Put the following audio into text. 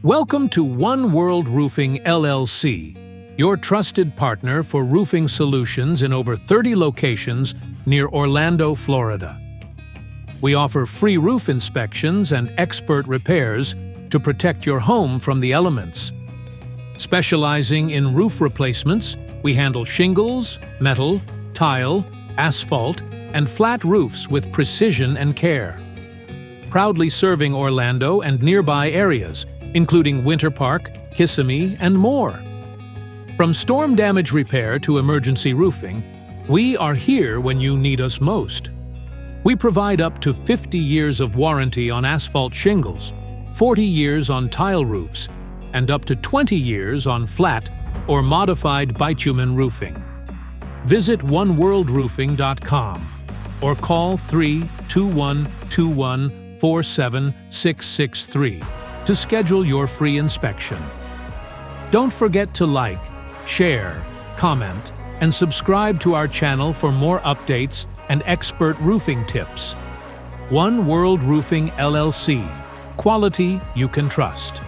Welcome to One World Roofing LLC, your trusted partner for roofing solutions in over 30 locations near Orlando, Florida. We offer free roof inspections and expert repairs to protect your home from the elements. Specializing in roof replacements, we handle shingles, metal, tile, asphalt, and flat roofs with precision and care. Proudly serving Orlando and nearby areas, including Winter Park, Kissimmee, and more. From storm damage repair to emergency roofing, we are here when you need us most. We provide up to 50 years of warranty on asphalt shingles, 40 years on tile roofs, and up to 20 years on flat or modified bitumen roofing. Visit oneworldroofing.com or call 321-21-47663 to schedule your free inspection. Don't forget to like, share, comment, and subscribe to our channel for more updates and expert roofing tips. One World Roofing LLC. Quality you can trust.